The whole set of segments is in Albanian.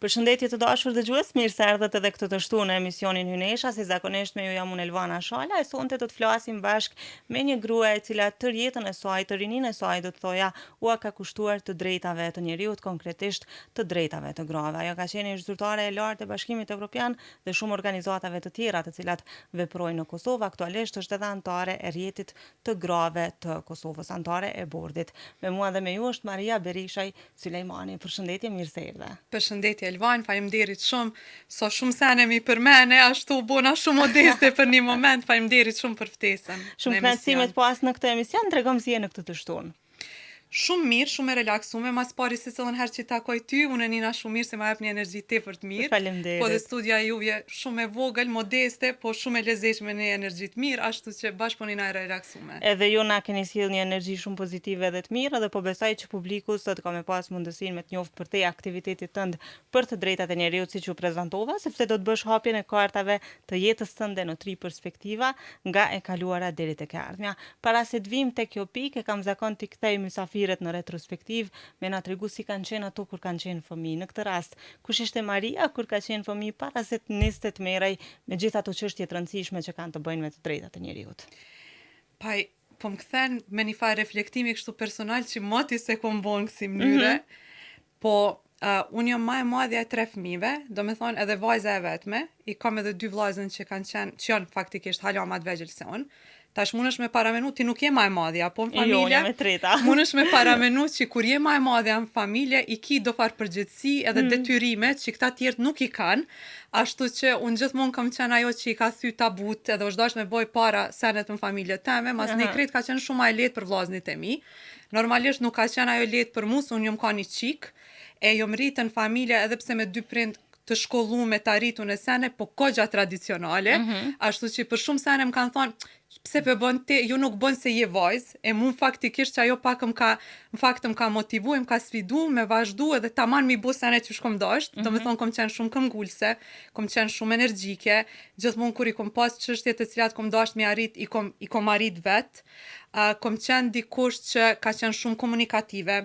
Përshëndetje të dashur dëgjues, mirë se erdhët edhe këtë të shtu në emisionin Hynesha, si zakonisht me ju jam unë Elvana Shala, e sonte do të flasim bashk me një grua e cila tër jetën e saj, të rinin e saj, do të thoja, ua ka kushtuar të drejtave të njeriut, konkretisht të drejtave të grave. Ajo ka qenë zyrtare e lartë e Bashkimit Evropian dhe shumë organizatave të tjera të cilat veprojnë në Kosovë. Aktualisht është edhe antare e rjetit të grave të Kosovës, antare e bordit. Me mua dhe me ju është Maria Berishaj Sulejmani. Përshëndetje, mirë se erdhe. Përshëndetje Elvan, faleminderit shumë, so shumë sene mi për mene, ashtu bona shumë modeste për një moment, faleminderit shumë për ftesën. Shumë kënaqësi të pas në këtë emision, tregom si je në këtë të shtunë. Shumë mirë, shumë e relaksume, mas pari se cëllën herë që takoj ty, unë e nina shumë mirë se ma jep një energji tepër të mirë. Faleminderit. Po dhe studia juve shumë e vogël, modeste, po shumë e lezetshme në energji të mirë, ashtu që bashkë po nina e relaksume. Edhe ju na keni sjell një energji shumë pozitive dhe të mirë, dhe po besoj që publiku sot ka me pas mundësinë me të njoft për te aktivitetit tënd për të drejtat e njeriut siç u prezantova, sepse do të bësh hapjen e kartave të jetës tënde në 3 perspektiva, nga e kaluara deri tek e ardhmja. Para se të vim tek kjo pikë, kam zakon të kthej mysafirët në retrospektiv, me na tregu si kanë qenë ato kur kanë qenë fëmijë. Në këtë rast, kush ishte Maria kur ka qenë fëmijë para se të niste të merrej me gjithë ato çështje të rëndësishme që kanë të bëjnë me të drejtat e njeriut? Paj, po më kthen me një fare reflektimi kështu personal që moti se kom bon kësi mënyre, po unë jam ma e madhja e 3 fëmijëve, do me thonë edhe vajza e vetme, i kam edhe 2 vllazën që kanë qenë, që janë faktikisht hala ma të vegjël se unë. Tash mundesh me paramenu, ti nuk je ma e madhja, po në familje, Jo, jam e treta. mundesh me paramenu që kur je ma e madhja në familje, i ki do farë përgjithësi edhe detyrimet që këta tjertë nuk i kanë, ashtu që unë gjithmonë kam qenë ajo që i ka thy tabut edhe është dash me boj para senet në familje teme, mas një kretë ka qenë shumë ma e letë për vllaznit e mi. Normalisht nuk ka qenë ajo letë për mu, se unë jom ka një qik, e jom rritë në familje edhe pse me 2 prind të shkollume të arritu në sene, po kogja tradicionale, ashtu që për shumë sene më kanë thonë, pse për bën te, ju nuk bën se je vajzë, e mu faktikisht që ajo pak më ka motivu, më ka sfidu, me vazhdu edhe taman mi bu sene që shkom dasht, do me thonë kom qenë shumë këmbgulse, kom qenë shumë energjike, gjithmonë kur i kom pas çështje të cilat kom dasht me arrit, i kom arrit vet, kom qenë dikush që ka qenë shumë komunikative,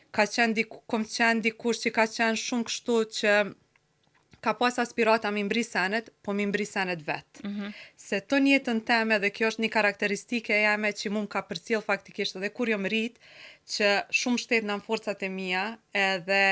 kom qenë dikush që ka qenë shumë kështu që ka pas aspirata mi mbri senet, po mi mbri senet vetë. Se të njëtën teme, dhe kjo është një karakteristike e jame që mu më ka përcjell faktikisht edhe kur jom rrit, që shumë shtet në forcat e mia, edhe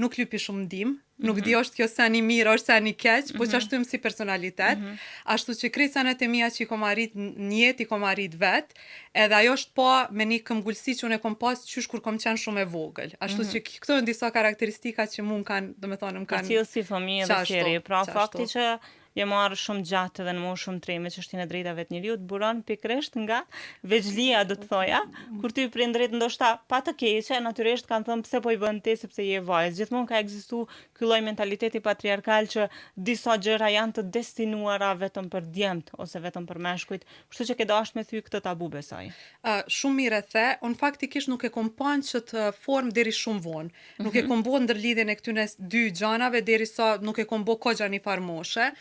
nuk lypi shumë ndim, nuk di është kjo sen i mirë, është sen i keq, po që ashtu im si personalitet, ashtu që krejt senet e mia që i kom arrit njet, i kom arrit vet, edhe ajo është po me një këmbgulsi që unë e kom pas qysh kur kom qenë shumë e vogël. Ashtu që këto janë disa karakteristika që mu më kanë, do me thonë, më kanë... Si fëmijë dhe qeri, pra fakti që je marrë shumë gjatë dhe në moshë shumë treme çështjen e drejtave të njeriut buron pikërisht nga veçlia, do të thoja, kur ty prindërit ndoshta pa të keqe, natyrisht kanë thënë pse po i bën ti sepse je vajzë. Gjithmonë ka ekzistuar ky lloj mentaliteti patriarkal që disa gjëra janë të destinuara vetëm për djemt ose vetëm për meshkujt, kështu që ke dashur me thy këtë tabu besoj. Shumë mirë e the, unë faktikisht nuk e kom pan që të form deri shumë vonë. Nuk e kom bo ndërlidhjen e këtyne 2 gjanave derisa nuk e kom bo kogja një farë moshe.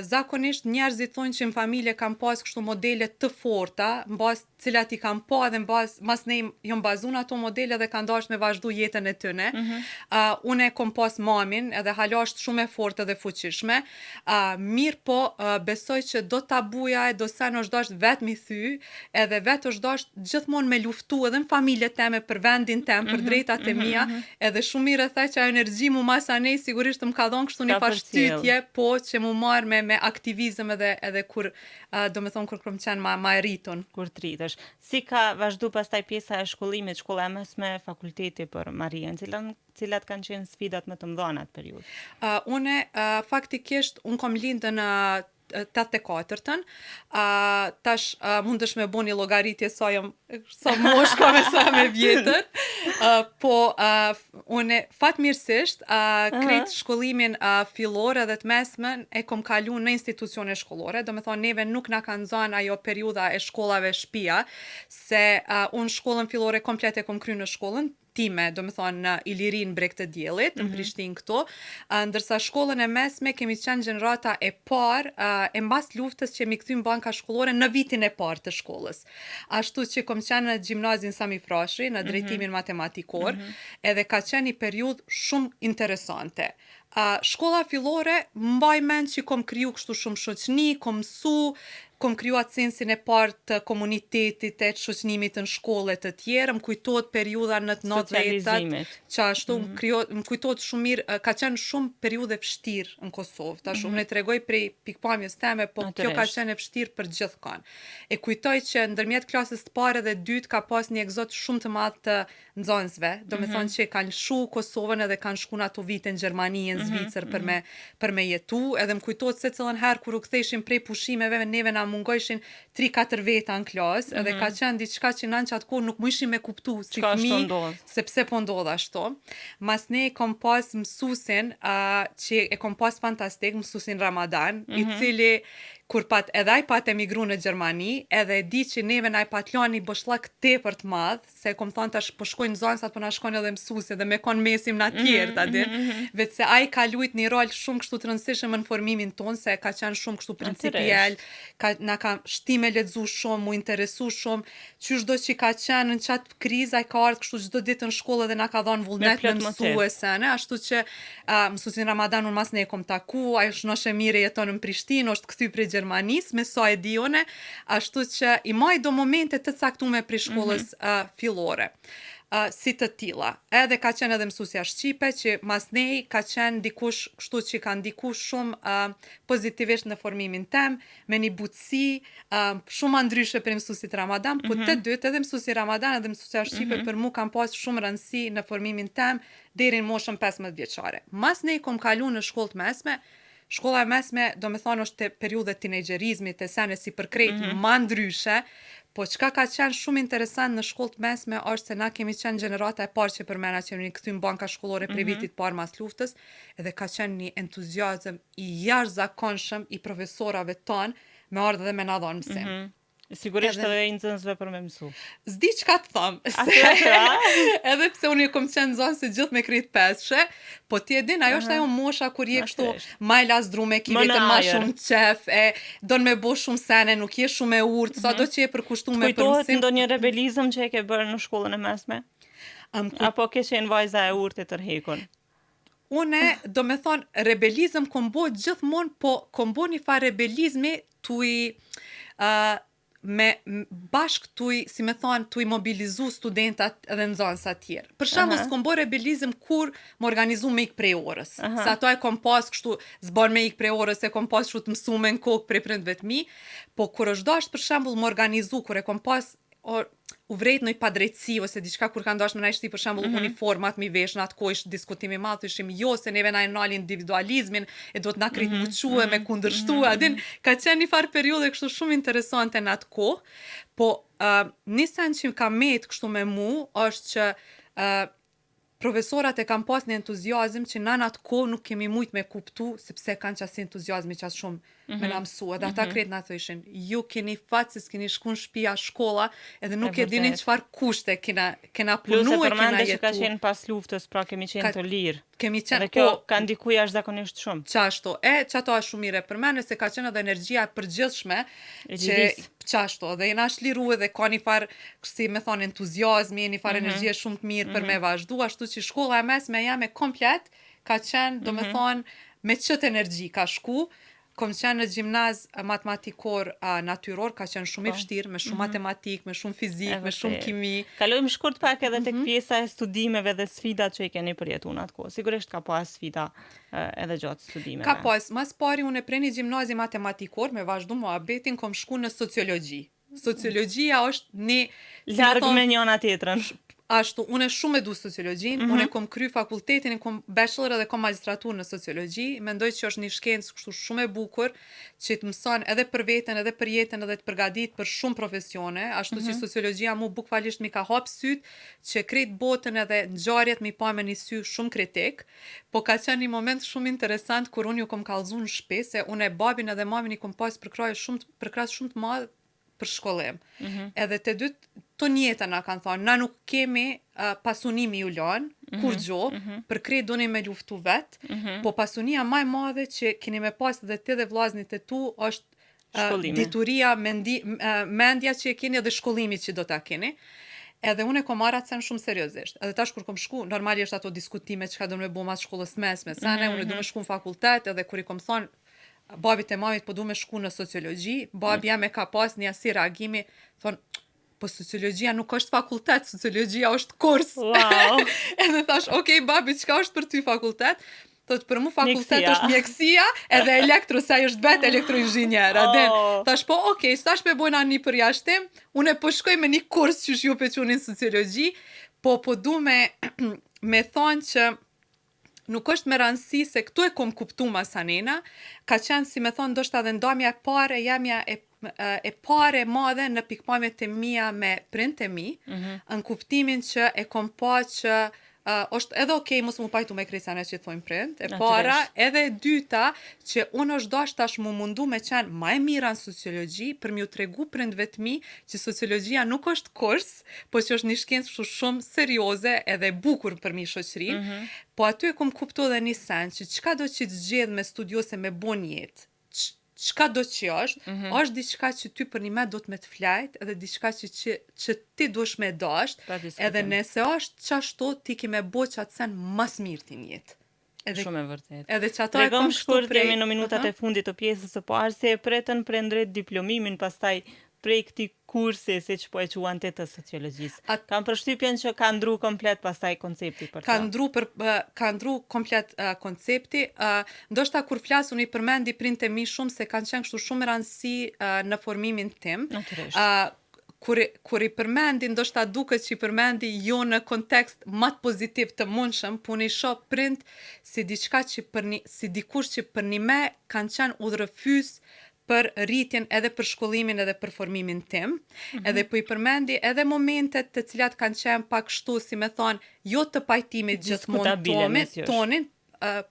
Zakonisht njerëzit thonë që në familje kam pas kështu modele të forta, mbas cilat i kam pa dhe mas ne jom bazun ato modele dhe kanë dashur me vazhdu jetën e tyne. Unë e kom pas mamin edhe hala është shumë e fortë dhe fuqishme. Mirë po besoj që do tabuja e do sen është dash vetë mi thy, edhe vetë është dash gjithmonë me luftu edhe në familje teme për vendin tem, për drejtat e mia, edhe shumë mirë e the që ajo energji mu mas anej sigurisht më ka dhënë kështu një fashtytje, po që mu marr me aktivizëm edhe kur, do me thonë, kur kom qenë ma e rritun. Kur të rritesh. Si ka vazhdu pastaj pjesa e shkollimit, shkolla e mesme, fakulteti për Marien, cilat kanë qenë sfidat më të mëdha në atë periudhë? Une, faktikisht, unë kom lindë në 84-ën, tash mundesh me bo një llogaritje sa mosh ka me sa me vjetër, po une fatmirësisht krejt shkollimin fillor edhe të mesmen e kom kalu në institucione shkollore, do me thonë neve nuk na kanë zënë ajo periudha e shkollave shtëpia, se unë shkollën fillore komplet e kom kry në shkollën time, do me thonë në Ilirin Breg të Diellit, në Prishtinë këtu, ndërsa shkollën e mesme kemi qenë gjenerata e parë e mbas luftës që jemi kthy në banka shkollore në vitin e parë të shkollës. Ashtu që kom qenë në gjimnazin Sami Frashëri, në drejtimin matematikor, edhe ka qenë një periudhë shumë interesante. Shkolla fillore, mbaj mend që kom kriju kështu shumë shoqni, kom mësu, kom kriju atë sensin e parë të komunitetit, të shoqënimit në shkolle të tjera, më kujtohet periudha në të 90-tat, që ashtu më kujtohet shumë mirë, ka qenë shumë periudhe vështirë në Kosovë, tash unë e tregoj prej pikpamjes teme, po kjo ka qenë e vështirë për gjithkon. E kujtoj që ndërmjet klasës të parë dhe dytë ka pas një egzot shumë të madh të nxënësve, do me thonë që kanë lshu Kosovën edhe kanë shku në ato vite në Gjermani, në Zvicër për me jetu, edhe më kujtohet se cilën herë kur u ktheshim prej pushimeve, neve na mungojshin 3-4 veta në klasë, edhe ka qenë diçka që në atë kohë nuk më ishim me kuptu si fëmijë, sepse po ndodh ashtu. Mas ne kom pas mësuesin që e kom pas fantastik, mësuesin Ramadan, i cili kur edhe ai pat emigru në Gjermani, edhe e di që neve na i pat lani boshllak tepër të madh, se kom thonë tash po shkojnë nxënësat, po na shkojnë edhe mësuesit dhe me kon mesim na tjerë, ta din. Vetë se ai ka luajt një rol shumë kështu të rëndësishëm në formimin ton, se ka qenë shumë kështu principial, na ka shti me lexu shumë, mu interesu shumë, çdo që ka qenë në çat krizë, ai ka ardhur kështu çdo ditë në shkollë dhe na ka dhënë vullnet me mësuesen, ashtu që mësuesin Ramadan unë mas ne e kom taku, ai është noshe mire jeton në Prishtinë, është kthy prej Gjermanisë, me sa e di une, ashtu që i maj do momente të caktume prej shkollës fillore. Si të tilla. Edhe ka qenë edhe mësuesja shqipe që mas nej ka qenë dikush kështu që ka ndikuar shumë pozitivisht në formimin tem, me një butësi shumë ndryshe për mësuesit Ramadan, po të dytë edhe mësuesi Ramadan edhe mësuesja shqipe për mu kanë pas shumë rëndësi në formimin tem deri në moshën 15 vjeçare. Mas nej kom kalu në shkollë të mesme. Shkolla e mesme, do me thonë, është periudhe tinejgjerizmit, e sene si përkrejt ma ndryshe, po çka ka qenë shumë interesant në shkollë të mesme është se na kemi qenë gjenerata e parë që përmena që kemi kthy në banka shkollore prej vitit parë mas luftës, edhe ka qenë një entuziazëm i jashtëzakonshëm i profesorave tonë me ardhur dhe me na dhënë mësim. Sigurisht edhe i nxënësve për me mësu. S'di çka të them. Edhe pse unë kom qenë nxënëse gjithë me krejt peshe, po ti e din, ajo është ajo mosha kur je kështu ma e lasdrume, ki vetëm ma shumë qef, don me bo shumë sene, nuk je shumë e urtë, sado që je përkushtuar me përmësim. Kujtohet ndonjë rebelizëm që e ke bërë në shkollën e mesme? Apo ke qenë vajza e urtë e tërhequr? Une, do me thonë, rebelizëm kom bo gjithmonë, po kom bo një fa rebelizmi me bashk si me thonë, tuj mobilizu studentat edhe nxënësat tjerë. Për shembull, s'kom bo rebelizëm kur më organizu me ik prej orës. Se ato e kom pas kështu, zban me ik prej orës, e kom pas kështu të mësume në kokë prej prindve të mi, po kur është dasht për shembull më organizu, kur e kom pas u vrejt në i padrejtësi, ose diçka kur kanë dashme na ishti për shembull uniformat mi vesh, në atë kohë ishtë diskutimi madh, ishim jo se neve na e nalin individualizmin, e do të na krit muque me kundërshtu, adin, ka qenë një farë periudhe kështu shumë interesante në atë kohë, po një sen që ka met kështu me mu, është që profesorat e kam pas një entuziazm që na në atë kohë nuk kemi mujt me kuptu, sepse kanë qasi entuziazmi qas shumë me na mësu, edhe ata kretë na thëshin, ju keni fatë se s'keni shku në shtëpia shkolla, edhe nuk e dini çfarë kushte kena punu e kena jetu. Plus e përmende që ka qenë pas luftës, pra kemi qenë të lirë. Kemi qenë, dhe kjo ka ndiku jashtëzakonisht shumë. Qashtu, qato është shumë mire përmende, se ka qenë edhe energjia përgjithshme, që qashtu, dhe jena shliru edhe ka një farë, si me thonë, entuziazmi, një farë energjie shumë të mirë për me vazhdu, ashtu që shkolla e mesme jam e komplet, ka qenë, do me thonë, me qëtë energji ka shku, kom qenë në gjimnaz matematikor natyror, ka qenë shumë i vështirë, me shumë matematik, me shumë fizik, me shumë kimi. Kalojmë shkurt pak edhe tek pjesa e studimeve dhe sfidat që i keni përjetuar atë kohë. Sigurisht ka pas sfida edhe gjatë studimeve. Ka pas, mas pari unë prej një gjimnazi matematikor, me vazhdu muhabetin, kom shku në sociologji. Sociologjia është një... Largë me njëna tjetrën. Ashtu, unë shumë e du sociologjin, unë kom kry fakultetin, kom bachelor edhe kom magistratur në sociologji, mendoj që është një shkencë kështu shumë e bukur, që të mëson edhe për veten, edhe për jetën, edhe të përgadit për shumë profesione, ashtu që sociologjia mu bukvalisht mi ka hap syt, që krejt botën edhe ngjarjet mi pa me një sy shumë kritik, po ka qenë një moment shumë interesant kur unë ju kom kallzu në shtëpi, se unë e babin edhe mamin i kom pas përkrahje shumë të madh për shkollim. Edhe të dytë, të njëta na kanë thonë, na nuk kemi pasunimi ju lanë, kur gjo, për krejt doni me luftu vetë, po pasunia maj madhe që keni me pas dhe ti dhe vllaznit e tu është dituria, mendja që e keni dhe shkollimi që do ta keni. Edhe unë e kom marrë atë shumë seriozisht. Edhe tash kur kom shku, normalisht ato diskutime çka do me bo mas shkollës mesme, sane, unë do me shku në fakultet, edhe kur i kom thonë babit e mamit po du me shku në sociologji, babi jam e ka pas një asi reagimi, thonë, po sociologjia nuk është fakultet, sociologjia është kurs. Wow. Edhe thash, okej, babi, çka është për ty fakultet? Thot, për mu fakultet është mjekësia edhe elektro, se ajo është vetë elektroinxhinier. Thash, po, okej, s'tash me bojna një përjashtim, unë po shkoj me një kurs që ju pe qunin sociologji, po du me thonë që nuk është me rëndësi se këtu e kom kuptu masanena, ka qenë si me thonë ndoshta dhe ndamja e pare, jamja e pare madhe në pikpamjet e mia me print e mi, në kuptimin që e kom pa që është edhe okej mos mu pajtu me kresane që të thojmë print, e para, edhe e dyta, që unë është dash tash mu mundu me qenë ma e mira në sociologji, për m'ju tregu prindve të mi që sociologjia nuk është kurs, po që është një shkencë shumë serioze edhe bukur për mi shoqëri, po aty e kom kuptu dhe një sen, që qka do që të zgjedh me studiose me bon jetë, çka do që është diçka që ty për një me do të me të flajt, edhe diçka që ti duesh me dasht, edhe nëse është qashtu, ti ki me bo që atë sen mas mirë ti njetë. Shumë e vërtet. Edhe që ato e kom shkurt prej... Jemi në minutat e fundit të pjesës së parë, se e pretën për ndrejt diplomimin, pastaj prej këtij kursi, si që po e quan të sociologjisë. Kam përshtypjen që ka ndru komplet pastaj koncepti për to. Ka ndru komplet koncepti. Ndoshta kur flas unë i përmendi printe mi shumë se kanë qenë kështu shumë rëndësi në formimin tim. Kur i përmendi, ndoshta duket që i përmendi jo në kontekst më të pozitiv të mundshëm, po unë i shoh print si diçka që si dikush që për një me kanë qenë udhërfys për rritjen edhe për shkollimin edhe për formimin tim, edhe po i përmendi edhe momentet të cilat kanë qenë pak kështu, si me thonë, jo të pajtimit gjithmonë tonin,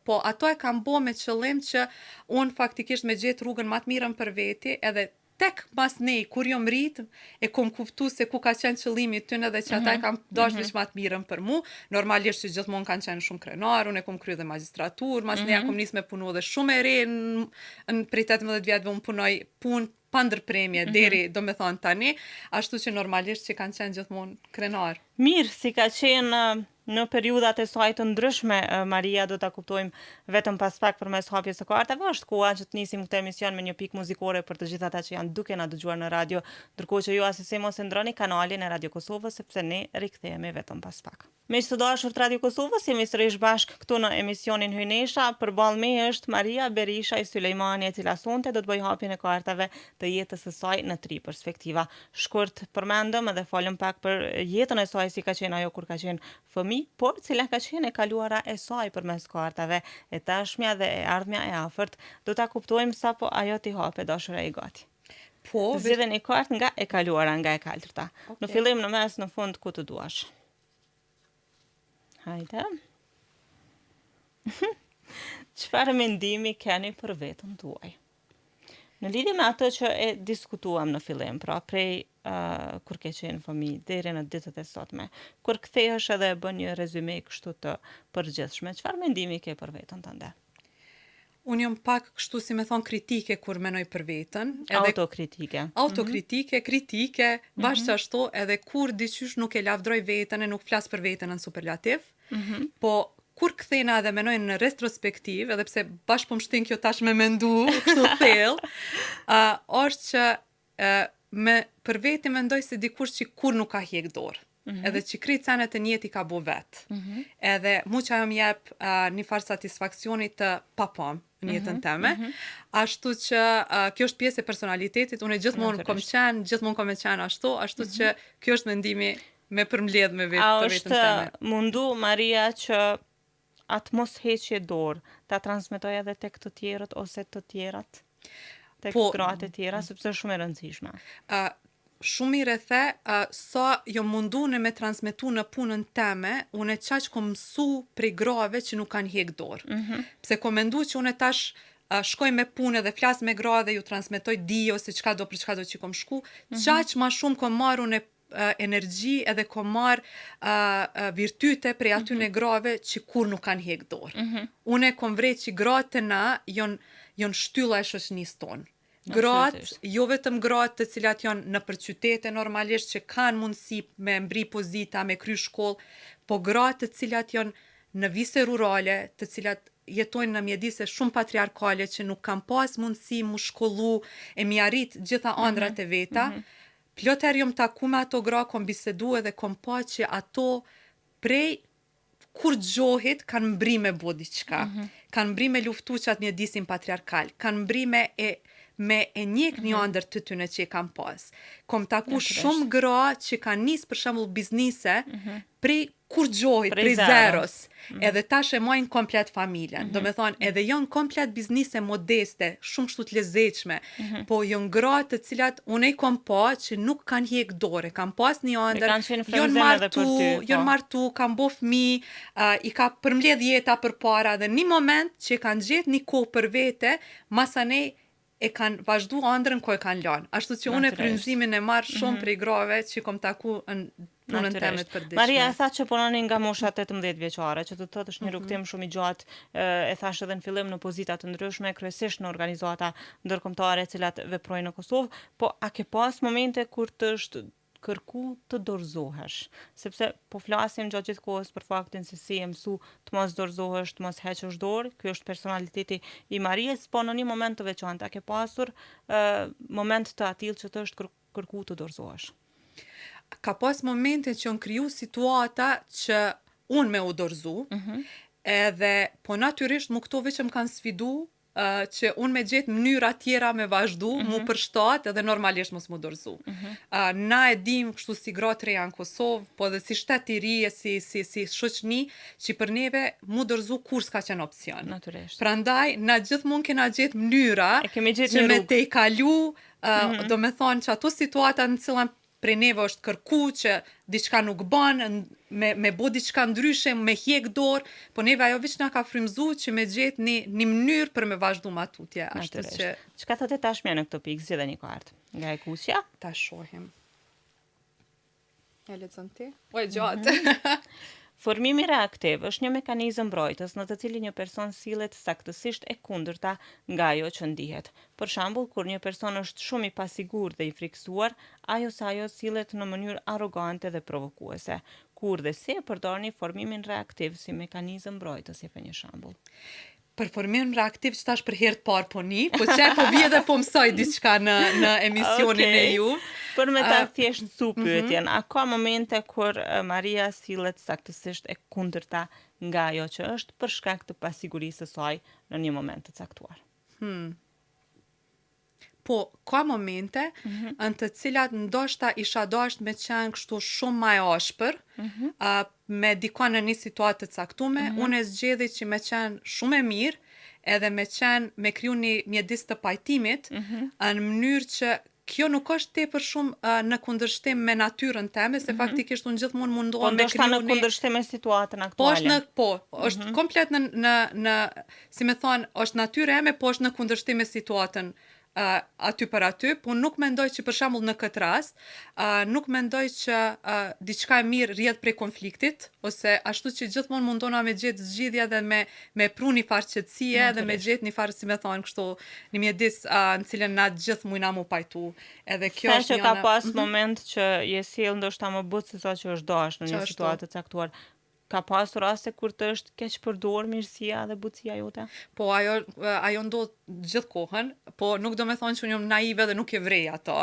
po ato e kam bo me qëllim që unë faktikisht me gjetë rrugën më të mirën për veti, edhe tek mas nej, kur jom rrit, e kom kuptu se ku ka qenë qëllimi tyne dhe që ata e kam dash veç ma të mirën për mu. Normalisht që gjithmonë kanë qenë shumë krenar, unë e kom krye dhe magistratur, mas neja kom nis me punu dhe shumë e re, në prej 18 vjetëve unë punoj punë pa ndërpremje, deri do me thonë tani, ashtu që normalisht që kanë qenë gjithmonë krenar. Mirë, si ka qenë në periudat e saj të ndryshme, Maria, do ta kuptojmë vetëm pas pak përmes hapjes së kartave, është koha që të nisim këtë emision me një pikë muzikore për të gjithë ata që janë duke na dëgjuar në radio, ndërkohë që ju asesi mos e ndroni kanalin e Radio Kosovës, sepse ne rikthehemi vetëm pas pak. Miq të dashur të Radio Kosovës, jemi sërish bashkë këtu në emisionin Hynesha. Përballë me është Maria Berisha i Sulejmani, e cila sonte do të bëj hapjen e kartave të jetës së saj në 3 perspektiva. Shkurt përmendëm edhe folëm pak për jetën e saj, si ka qenë ajo kur ka qenë fëmijë, por cila ka qenë e kaluara e saj përmes kartave, e tashmja dhe e ardhmja e afërt. Do ta kuptojmë sapo ajo ti hape, dashura i gati. Po, zgjidhe një kartë nga e kaluara, nga e kaltërta. Okay. Në fillim, në mes, në fund, ku të duash. Hajde. Çfarë mendimi keni për veten tuaj? Në lidhje me atë që e diskutuam në fillim, pra prej kur ke qenë fëmijë deri në ditët e sotme, kur kthehesh edhe e bën një rezume kështu të përgjithshme, çfarë mendimi ke për veten tënde? Unë jam pak kështu si me thonë kritike kur menoj për veten. Autokritike. Autokritike, kritike, bashkështu edhe kur diqysh nuk e lavdroj veten e nuk flas për veten në superlativ, po kur kthena edhe menoj në retrospektiv, edhe pse bashkë po më shtin kjo tash me mendu, kështu thellë, është që për veti mendoj se dikush që kur nuk ka hjek dorë. Edhe që krejt senet e njeti ka bo vetë. Edhe mu që ajo m'jep një farë satisfaksionit të papam në jetën teme. Ashtu që kjo është pjesë e personalitetit, unë gjithmonë kom qenë ashtu që kjo është mendimi me përmbledh me vetë për vetën teme. A është mundu, Maria, që atë mos heqje dorë, ta transmetoj edhe tek të tjerët ose të tjerat? Tek gratë e tjera, sepse është shumë e rëndësishme. Shumë i rethe, sa jo mundu në me transmetu në punën teme, unë e qaq kom mësu prej grave që nuk kanë hjek dorë. Pse kom mendu që unë tash shkoj me punë dhe flas me gra dhe ju transmetoj dije ose çka do për çka do që kom shku, qaq ma shumë kom marrë unë energji edhe kom marrë virtyte prej atyne grave që kur nuk kanë hek dorë. Une kom vrej që gratë na jon shtylla e shoqënisë tonë. Gratë, jo vetëm gratë të cilat janë në për qytete normalisht që kanë mundësi me mbri pozita, me kry shkollë, po gratë të cilat janë në vise rurale, të cilat jetojnë në mjedise shumë patriarkale që nuk kanë pas mundësi mu shkollu e mi arrit gjitha ëndrat e veta. Plot herë jom taku me ato gra, kom bisedu edhe kom pa që ato prej kur gjohit kanë mbri me bo diqka, kanë mbri me luftu që atë mjedisin patriarkal, kanë mbri me e njek një ndër të tyne që i kam pas. Kom taku shumë gra që kanë nis për shembull biznise prej kur gjohit, prej zeros. Edhe tash e mojnë komplet familjen. Do me thonë, edhe janë komplet biznise modeste, shumë kështu të lezetshme, po janë gra të cilat unë i kom pa që nuk kanë hjek dore, kanë pas një ëndër, janë martu, kanë bo fëmijë, i ka përmbledh jeta përpara dhe një moment që kanë gjetë një kohë për vete, masanej e kanë vazhdu ëndrën ko e kanë lanë. Ashtu që unë e frymëzimin e marr shumë prej grave që kom taku në punën temet përditshme. Maria e tha që punonin nga mosha 18 vjeçare, që të thotë është një rrugtim shumë i gjatë, e thash edhe në fillim në pozita të ndryshme, kryesisht në organizata ndërkombëtare cilat veprojnë në Kosovë, po a ke pas momente kur të është kërku të dorëzohesh, sepse po flasim gjatë gjithë kohës për faktin se si e mësu të mos dorëzohesh, të mos heqësh dorë, ky është personaliteti i Marijes, po në një moment të veçantë, a ke pasur moment të atill që të është kërku të dorëzohesh? Ka pas momente që unë kriju situata që unë me u dorëzu, edhe po natyrisht mu këto veç më kanë sfidu, që unë me gjetë mënyra tjera me vazhdu, mu përshtat edhe normalisht mos mu dorëzu. Na e dim kështu si gratë reja në Kosovë, po dhe si shtet i ri e si shoqni, që për neve mu dorëzu kur s'ka qenë opcion. Natyrisht. Prandaj, na gjithmonë kena gjetë mënyra që me te i kalu, do me thonë që ato situata në cilën prej neve është kërku që diçka nuk bën, me bo diçka ndryshe, me hjek dorë, po neve ajo veç na ka frymëzu që me gjetë një mënyrë për me vazhdu ma tutje. Çka thotë tashmja në këtë pikë, zgjidhe një kartë nga e kuqja? Ta shohim. E lexon ti? O e gjatë. Formimi reaktiv është një mekanizëm mbrojtës në të cilin një person sillet saktësisht e kundërta nga ajo që ndihet. Për shembull, kur një person është shumë i pasigurt dhe i friksuar, ajo sillet në mënyrë arrogante dhe provokuese. Kur dhe si e përdorni formimin reaktiv si mekanizëm mbrojtës, jep një shembull. Për formimin reaktiv që tash për herë të parë po po vje dhe po mësoj diçka në emisionin e ju. Për me ta thjesht su pyetjen, a ka momente kur Maria sillet saktësisht e kundërta nga ajo që është për shkak të pasigurisë së saj në një moment të caktuar? Po, ka momente në të cilat ndoshta isha dasht me qenë kështu shumë ma e ashpër, me dikon në një situatë të caktume, unë e zgjedhi që me qenë shumë e mirë, edhe me kriju një mjedis të pajtimit, në mënyrë që kjo nuk është tepër shumë në kundërshtim me natyrën teme, se faktikisht unë gjithmonë mundohem me kriju në kundërshtim me situatën aktuale. Është komplet në si me thonë, është natyra eme, po është në kundërshtim me situatën aty për aty, po nuk mendoj që për shembull në këtë rast, nuk mendoj që diçka e mirë rrjedh prej konfliktit, ose ashtu që gjithmonë mundona me gjetë zgjidhje dhe me pru një farë qetësie dhe me gjetë një farë, si me thonë, kështu një mjedis në cilën na gjithë mujna mu pajtu. Edhe kjo është që ka pas moment që je sjell ndoshta më butë se sa që është dash në një situatë të caktuar. Ka pasur raste kur të është keq përdorur mirësia dhe butësia jote? Po ajo ndodh gjithë kohën, po nuk do me thonë që unë jam naive dhe nuk e vrej ato.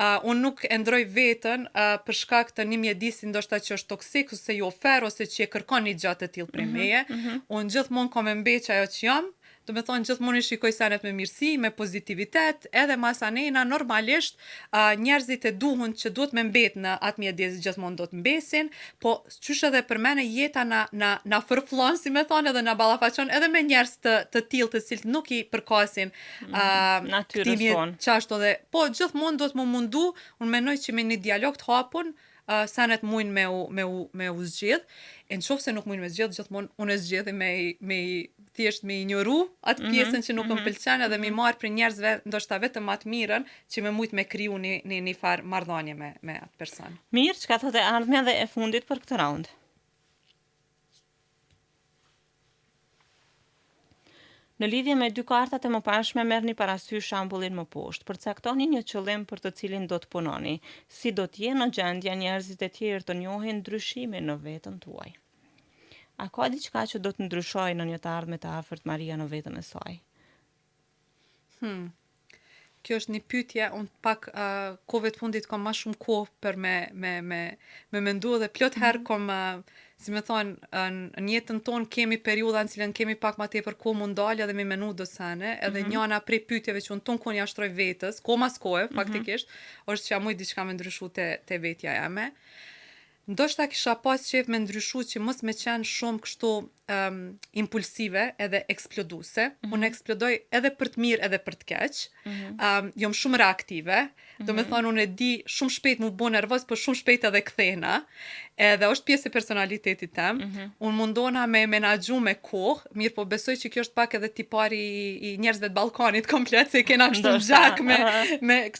Unë nuk e ndroj veten për shkak të një mjedisi ndoshta që është toksik, ose ju ofer, ose që e kërkon një gjatë të tillë prej meje. Unë gjithmonë kam e mbeq ajo që jam, do me thonë gjithmonë i shikoj senet me mirësi, me pozitivitet, edhe masanena normalisht njerëzit e duhun që duhet me mbet në atë mjedis gjithmonë do të mbesin, po qysh edhe për mene jeta na fërflon, si me thonë, edhe na ballafaqon edhe me njerëz të tillë të cilët nuk i përkasin natyrës tonë. Qashtu dhe po gjithmonë do të më mundu, unë menoj që me një dialog të hapun senet mujnë me u zgjedh, e në qofë se nuk mujnë me zgjedh, gjithmonë unë e zgjedhi me i thjesht me injoru atë pjesën që nuk më pëlqen edhe me marr për njerëzve ndoshta vetëm atë mirën që më mujt me kriju një farë marrëdhënie me atë person. Mirë, çka thotë e ardhmja dhe e fundit për këtë raund? Në lidhje me dy kartat e mëparshme merrni parasysh shambullin më poshtë. Përcaktoni një qëllim për të cilin do të punoni. Si do të jenë në gjendje njerëzit e tjerë të njohin ndryshime në veten tuaj. A ka diçka që do të ndryshojë në një të ardhme të afërt Maria në veten e saj? Kjo është një pyetje, unë pak kohëve të fundit kam më shumë kohë për me mendu dhe plot herë kam si më thonë, në jetën tonë kemi periudha në cilën kemi pak ma tepër kohë mund dalë edhe me menu do sene, edhe njëna prej pyetjeve që unë tonë kohën ja shtroj vetës, kohë mas kohë, faktikisht, është që ja muj diçka me ndryshu te vetja jame. Ndoshta kisha pas qef me ndryshu që mos me qenë shumë kështu impulsive edhe eksploduese. Unë eksplodoj edhe për të mirë edhe për të keq. Jom shumë reaktive. Do me thonë, unë e di shumë shpejt mu bo nervoz, por shumë shpejt edhe kthena. Edhe është pjesë e personalitetit tem. Unë mundona me menaxhu me kohë, mirë po besoj që kjo është pak edhe tipari i njerëzve të Ballkanit komplet, se kena kështu gjak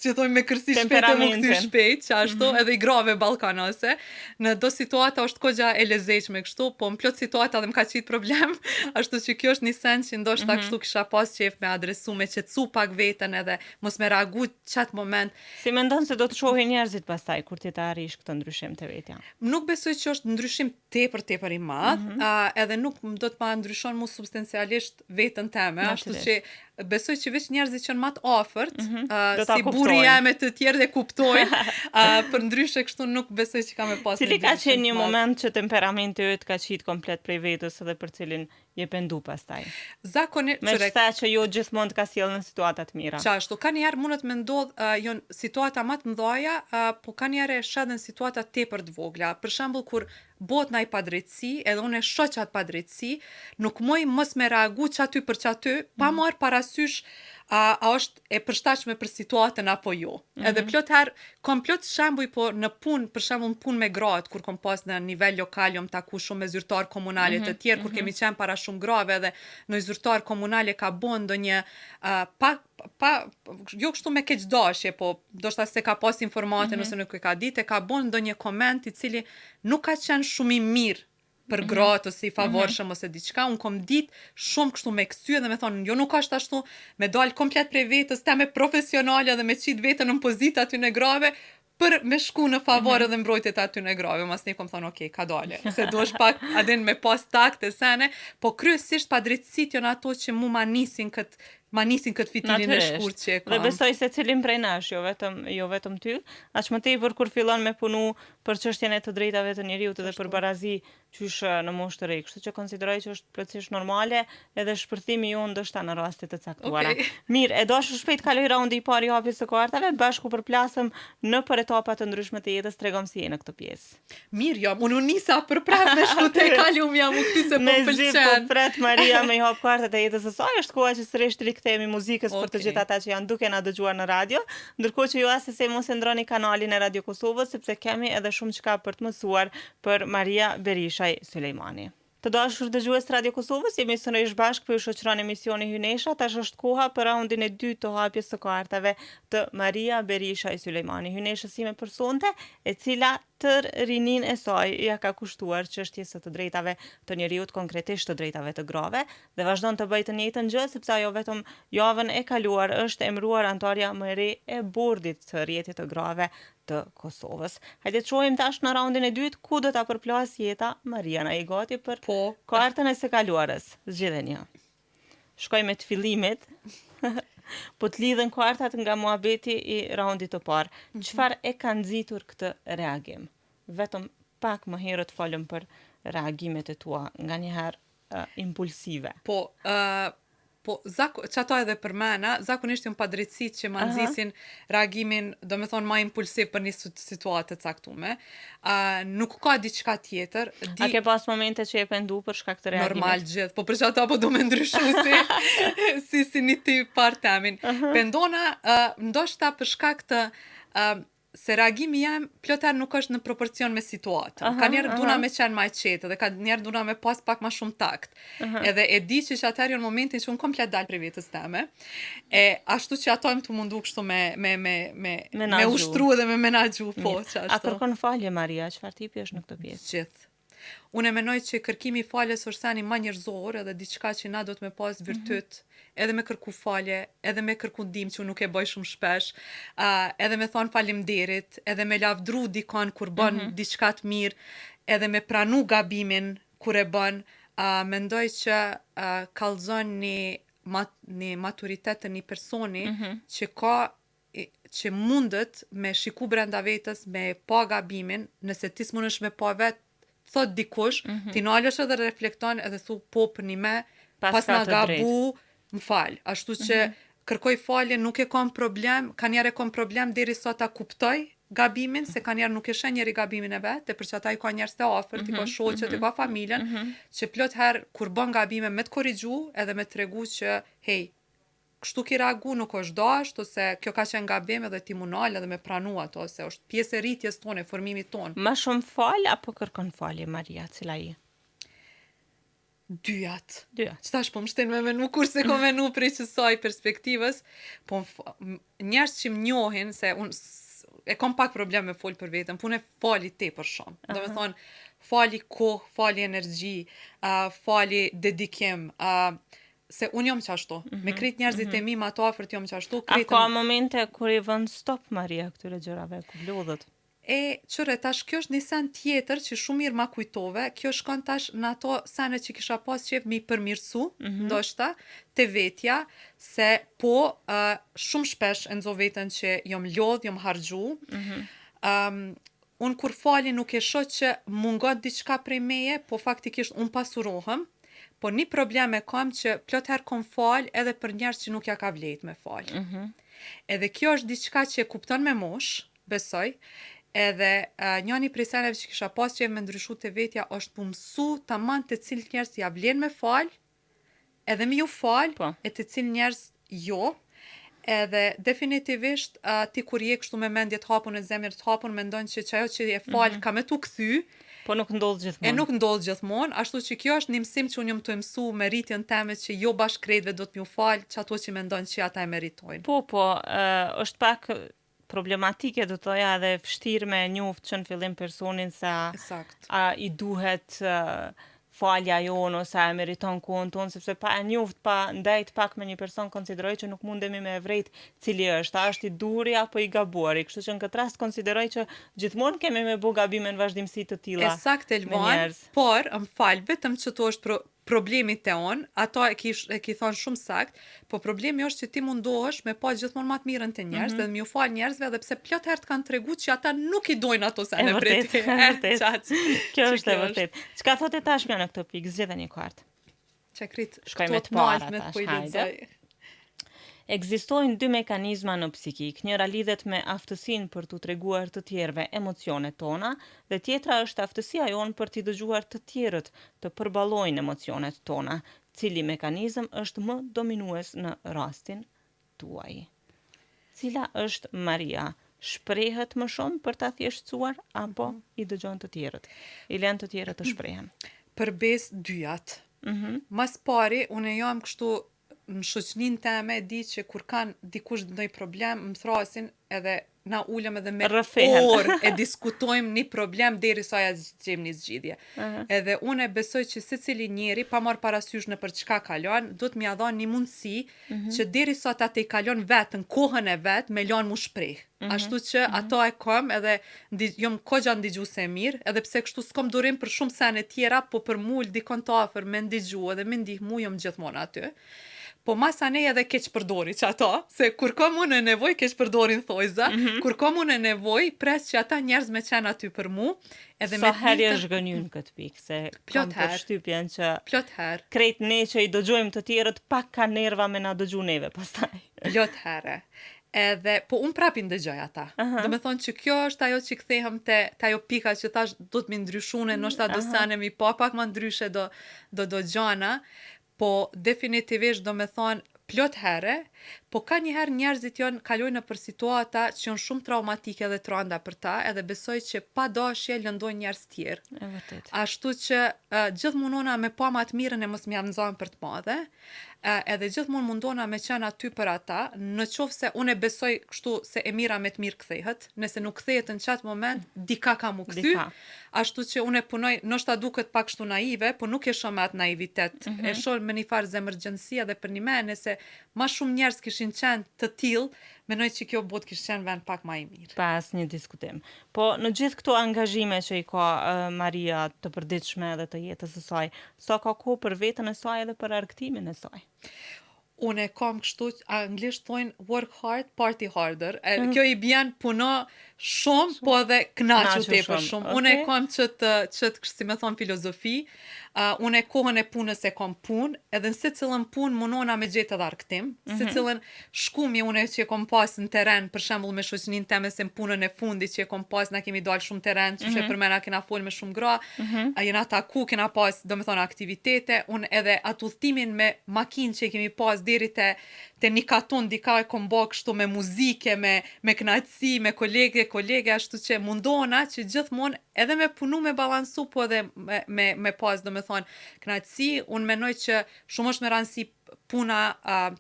që thojmë me kërsi shpejt e mu kthyer shpejt, që ashtu edhe i grave ballkanose. Në do situata është kogja e lezetshme kështu, po në plot situata dhe më ka qitë problem, ashtu që kjo është një sens që ndoshta kështu kisha pas qef me adresu, me qetësu pak veten edhe mos me reagu qatë moment. Si mendon se do të shohin njerëzit pastaj kur ti të arrish këtë ndryshim të vetja? Nuk besoj që është ndryshim tepër i madh, edhe nuk do të ma ndryshon mu substancialisht veten teme, ashtu që besoj që veç njerëzit që në matë afërt, si buri jeme të tjerë dhe kuptojnë, për ndryshe kështu nuk besoj që ka me pas Cili ka qenë një moment që temperamenti yt ka qitë komplet prej vetës edhe për cilin je pendu pastaj? Zakonisht me shta që jo gjithmonë të ka sjellë në situata të mira. Qashtu, ka njerë mundet me ndodh situata më të mëdhaja, po ka njerë e shedhen situata tepër të vogla. Për shembull kur bot na i padrejtësi, edhe unë e shoh qatë padrejtësi, nuk moj mos me reagu qaty për qaty, pa marrë parasysh a është e përshtatshme për situatën apo jo. Edhe plot herë, kom plot shembuj, po në punë, për shembull në punë me gratë, kur kom pas në nivel lokal, jom taku shumë me zyrtar komunale të tjerë, kur kemi qenë para shumë grave edhe në zyrtar komunale ka bon ndonjë jo kështu me keqdashje, po ndoshta se ka pas informatin ose nuk e ka ditë, ka bon ndonjë koment i cili nuk ka qenë shumë i mirë për gratë ose i favorshëm ose diçka, unë kom ditë shumë kështu me kësy dhe me thonë, jo nuk është ashtu, me dalë komplet prej vetës, teme profesionale dhe me qitë vetën në pozita aty në grave, për me shku në favor edhe mbrojtjet aty në grave, mas ne kom thonë, okej, ka dale, se do është pak adin me pas takt e sene, po kryesisht pa drejtësit jo në ato që mu ma nisin këtë fitilin e shkurt që e kam. Dhe besoj se cilin prej nash, jo vetëm ty, aq më tepër kur fillon me punu për çështjen e të drejtave të njerëzit dhe për barazi qysh në moshë të re, kështu që konsideroj që është plotësisht normale edhe shpërthimi ju ndoshta në raste të caktuara. Mirë, e dashur shpejt kaloj raundi i parë i hapjes së kartave, bashku përplasëm në për etapa të ndryshme të jetës, tregom si je në këtë pjesë. Mirë, jam, unë nisa për prapë me shku te kalum jam u këty se po pëlqen. Me zi po pret Maria me i hap kartat e jetës së saj, është koha që sërish të rikthehemi muzikës për të gjithë ata që janë duke na dëgjuar në radio, ndërkohë që ju asesi mos e ndroni kanalin e Radio Kosovës sepse kemi edhe shumë çka për të mësuar për Maria Berishaj Sulejmani. Të dashur dëgjues Radio Kosovës, jemi sërish bashkë për ju shoqëron emisioni Hynesha, tash është koha për raundin e dytë të hapjes së kartave të Maria Berishaj Sulejmani. Hynesha si me personte, e cila tër rinin e saj ja ka kushtuar çështjes së të drejtave të njerëzit, konkretisht të drejtave të grave, dhe vazhdon të bëjë të njëjtën gjë sepse ajo vetëm javën e kaluar është emëruar antarja më e re e bordit të rrjetit të grave të Kosovës. Hajde të shohim tash në raundin e dytë ku do ta përplas jeta Maria. Na i gati për kartën e së kaluarës. Zgjedheni. Shkoj me të fillimit. Po të lidhen kartat nga muhabeti i raundit të parë. Çfarë e ka nxitur këtë reagim? Vetëm pak më herët folëm për reagimet e tua, nganjëherë impulsive. Qato edhe për mena, zakonisht jam padrejtësit që ma nxisin reagimin, do me thonë ma impulsiv për një situatë të caktume. Nuk ka diçka tjetër. A ke pas momente që e pendu për shkak të reagimit? Normal gjithë, po për që ata po do me ndryshu si një tip partemin. Pendona, ndoshta për shkak të se reagimi jam plot herë nuk është në proporcion me situatën. Ka njerë duna me qenë ma qetë dhe ka njerë duna me pas pak ma shumë takt. Edhe e di që atëherë në momentin që unë komplet dalë prej vetës teme, e ashtu që ato më të mundu kështu me ushtru dhe me menagju, po, që ashtu. A kërkon falje, Maria, çfarë tipi është në këtë pjesë? Gjithë. Unë e menoj që kërkimi i faljes është seni ma njerëzor edhe diçka që na do të me pas virtyt, edhe me kërku falje, edhe me kërku ndihmë që unë nuk e bëj shumë shpesh, edhe me thonë faleminderit, edhe me lavdru dikon kur bën diçka të mirë, edhe me pranu gabimin kur e bën, mendoj që kallëzon një maturitet të një personi që ka që mundet me shiku brenda vetës, me pa gabimin, nëse ti s'munësh me pa vetë, thot dikush, ti nalësh edhe reflekton edhe thu po për një me, pas nga gabu, më falë. Ashtu që kërkoj falje, nuk e kom problem, ka njerë e kom problem deri sa ta kuptoj gabimin, se ka njerë nuk e shen njeri gabimin e vetë, për që ata i ka njerës të afer, ti ka shoqet, ti ka familjen, që plot herë kur bën gabime me të korrigju, edhe me të regu që, hej, kështu ki reagu nuk është dasht, ose kjo ka qenë gabim edhe ti munal edhe me pranu ato, se është pjesë e rritjes tonë, e formimit tonë. Ma shumë falë apo kërkon falje, Maria, cila i? Dyjat. Dyjat. Qëtash po më shten me menu, kurse ko menu prej qësaj perspektivës, po njerës që më njohin, se unë e kom pak problem me folë për vetëm, pune fali te për shumë. Do me thonë, fali kohë, fali energji, fali dedikim, se unë jom qashtu. Me krejt njerëzit e mi ma të afërt jom qashtu. A ka momente kur i vënd stop, Maria, këtyre gjërave, ku blodhët? Qëre, tash kjo është një sen tjetër që shumë mirë ma kujtove, kjo shkon tash në ato sene që kisha pas qef mi përmirësu, ndoshta, te vetja, se po shumë shpesh e nxo veten që jom lodh, jom harxhu. Unë kur fali nuk e shoh që mungon diçka prej meje, po faktikisht unë pasurohem. Po një problem e kam që plot herë kom fal edhe për njerëz që nuk ja ka vlejt me fal. Edhe kjo është diçka që e kupton me mosh, besoj, edhe njëni prej seneve që kisha pas që e me ndryshu të vetja është për mësu tamam të cilë njerëz ja vlen me fal, edhe me ju fal, e të cilë njerëz jo, edhe definitivisht ti kur je kështu me mendje të hapun e zemër të hapun, mendon që ajo që e fal ka me tu kthy. Po nuk ndodh gjithmonë. E nuk ndodh gjithmonë, ashtu që kjo është një mësim që unë jam të mësu me rritjen teme që jo bashkë krejtëve do të m'ju falë që ato që mendojnë që ata e meritojnë. Po, është pak problematike do të thoja dhe vështirë me njoft që në fillim personin sa a i duhet falja jonë ose a e meriton kohën tonë, sepse pa e njoft, pa ndajt pak me një person konsideroj që nuk mundemi me e vrejt cili është, a është i duri apo i gabuari, kështu që në këtë rast konsideroj që gjithmonë kemi me bu gabime në vazhdimsi të tilla. Sakt Elvan, por më fal, vetëm që to është problemi te on, ato e ki thonë shumë sakt, po problemi është që ti mundohesh me pa gjithmonë ma të mirën të njerëz, dhe m'ju fal njerëzve edhe pse plot herë të kanë tregu që ata nuk i dojnë ato se në vërtet. Kjo është e vërtet. Çka thotë tashmja në këtë pikë, zgjedhë një kartë. Çakrit, shkojmë të para tash. Ekzistojnë dy mekanizma në psikik, njëra lidhet me aftësinë për t'u treguar të tjerëve emocionet tona, dhe tjetra është aftësia jonë për t'i dëgjuar të tjerët të përballojnë emocionet tona. Cili mekanizëm është më dominues në rastin tuaj? Cila është, Maria? Shprehet më shumë për ta thjeshtësuar apo i dëgjon të tjerët? I lën të tjerët të shprehen? Përbes dyjat. Mas pari, unë jam kështu në shoqnin teme e di që kur kanë dikush ndonjë problem, më thrasin edhe na ulëm edhe me orë e diskutojmë një problem derisa ja gjejmë një zgjidhje. Edhe unë besoj që secili njeri pa marr parasysh në për çka kalon, do të m'ia dhanë një mundësi që derisa ata të i kalon vetën kohën e vet me lan mu shpreh. Ashtu që ato e kam edhe jom kogja ndigjuese e mirë, edhe pse kështu s'kom durim për shumë sene tjera, po për mu dikon të afër me ndigju edhe me ndihmu jom gjithmonë aty. Po masa ne edhe keq përdori që ato, se kur kom unë e nevoj, keq përdorin thojza, kur kom unë e nevoj, pres që ata njerëz me qenë aty për mu. Sa herë është gënjën këtë pikë, se kom përshtypjen që krejt ne që i dëgjojmë të tjerët, pak ka nerva me na dëgju neve pastaj. Plot herë. Edhe, po unë prapin dëgjoj ata. Do me thonë që kjo është ajo që kthehem te ajo pika që tash do të mi ndryshune, nështë do sene mi pa pak ma ndryshe do gjana, po definitivisht do me thonë, plot herë, po ka njëherë njerëzit kalojnë për situata që janë shumë traumatike dhe tranda për ta, edhe besoj që pa dashje lëndojnë njerëz tjerë. E vërtet. Ashtu që gjithë mundona me pa ma të mirën e mos m'ja nxan për të madhe, edhe gjithmonë mundona me qenë aty për ata, në qoftë se unë e besoj kështu se e mira me të mirë kthehet, nëse nuk kthehet në qatë moment, dika ka mu kthy, Dika. ashtu që unë e punoj, ndoshta duket pak kështu naive, po nuk e shoh me atë naivitet, e shoh me një farë zemërgjënësi edhe për një me, nëse ma shumë njerëz kishin qenë të tillë, mendoj që kjo botë kishte qenë vend pak më i mirë. Pa asnjë diskutim. Po në gjithë këto angazhime që i ka Maria të përditshme edhe të jetës së saj, sa ka kohë për veten e saj edhe për argëtimin e saj? Unë e kam kështu, anglisht thonë work hard, party harder. Kjo i bjen puno shumë, po edhe knaqu tepër shumë. Okay. Unë e kam qëtë si me thonë filozofi, unë e kohën e punës e kam punë, edhe në se cilën punë munona me gjetë edhe argëtim, se cilën shkumi unë që e kam pas në teren, për shembull me shoqërinë time se në punën e fundit që e kam pas, na kemi dalë shumë teren, që për mena kena folë me shumë gra, jena taku, kena pas, do me thonë, aktivitete, unë edhe atë udhtimin me makinë që kemi pas deri te një katon dika e kom bë kështu me muzike, me kënaqësi, me kolege, ashtu që mundona që gjithmonë edhe me punu me balansu, po edhe me pas, do me thonë, kënaqësi, unë menoj që shumë është me rëndësi puna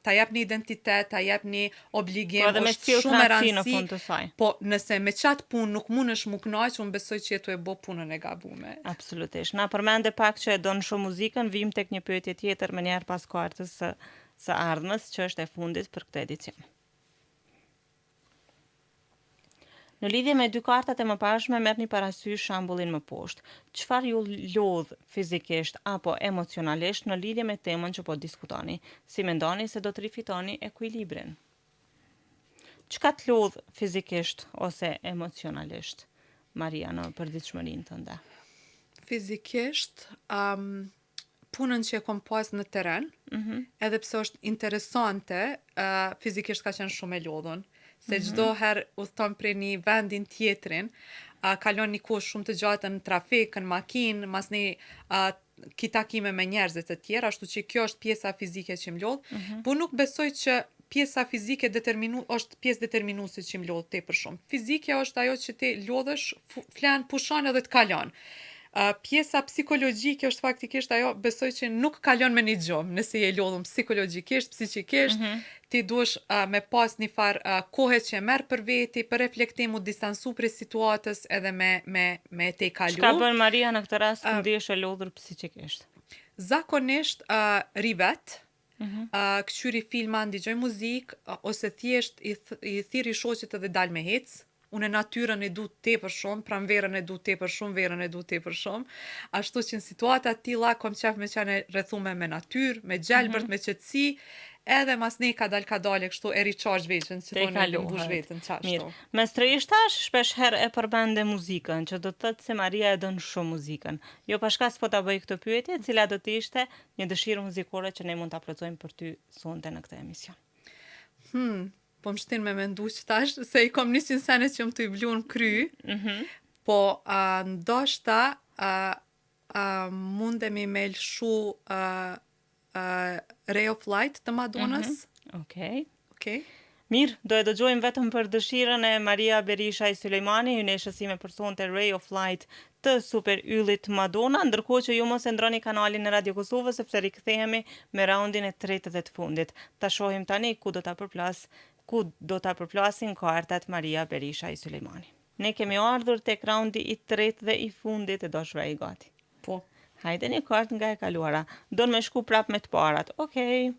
ta jep një identitet, ta jep një obligim, Po edhe me është shumë e rëndësi në rëndësi, fund të saj. po nëse me qatë punë nuk mundesh mu kënaq, unë besoj që jetu e bo punën e gabume. Absolutisht. Na përmende pak që e don shumë muzikën, vim tek një pyetje tjetër më njëherë pas kartës së ardhmës, që është e fundit për këtë edicion. Në lidhje me dy kartat e mëparshme, merrni parasysh shembullin më poshtë. Çfarë ju lodh fizikisht apo emocionalisht në lidhje me temën që po diskutoni? Si mendoni se do të rifitoni ekuilibrin? Çka të lodh fizikisht ose emocionalisht, Maria, në përditshmërinë tënde? Fizikisht, punën që e kom pas në teren, edhe pse është interesante, fizikisht ka qenë shumë e lodhun. Se çdo herë udhton prej një vendin tjetrin, kalon një kohë shumë të gjatë në trafik, në makinë, mas një takime me njerëzit të tjerë, ashtu që kjo është pjesa fizike që më lodh, po nuk besoj që pjesa fizike është pjesë determinuese që më lodh tepër shumë. Fizike është ajo që ti lodhesh, flan, pushon edhe të kalon. Pjesa psikologjike është faktikisht ajo, besoj që nuk kalon me një gjumë, nëse je lodhur psikologjikisht, psiqikisht, ti duhesh me pas një farë kohë që e merr për veti, për reflektim, u distancu prej situatës edhe me te kalu. Çka bën Maria në këtë rast kur ndihesh e lodhur psiqikisht? Zakonisht ri vet, kqyri filma, ndigjoj muzikë, ose thjesht i thirri shoqet edhe dal me hec. Unë natyrën e du tepër shumë, pranverën e du tepër shumë, verën e du tepër shumë. Ashtu që në situata tilla kom qef me qenë rrethume me natyrë, me gjelbërt, me qetësi, edhe mas ne ka dale kështu e recharge veten, që thonë e mbush veten qashtu. Mirë. Me strehishtash shpesh herë e përmende muzikën, që do të thotë se Maria e don shumë muzikën. Jo pashka s'po ta bëj këtë pyetje, cila do të ishte një dëshirë muzikore që ne mund ta plotësojmë për ty sonte në këtë emision. Po më shtin me mendu që tash, se i kom 100 sene që më të i blu në kry, po ndoshta mundemi me lëshu Ray of Light të Madonës. Okej. Mirë, do e dëgjojmë vetëm për dëshirën e Maria Berisha i Sulejmani, hynë e shësime për sonte Ray of Light të super yllit Madonna, ndërkohë që ju mos e ndroni kanalin e Radio Kosovës, sepse rikthehemi me raundin e tretë dhe të fundit. Ta shohim tani ku do ta përplasin kartat Maria Berisha i Sulejmani. Ne kemi ardhur tek raundi i tretë dhe i fundit, e dashura i gati. Po. Hajde një kartë nga e kaluara. Don me shku prap me të parat. Okej.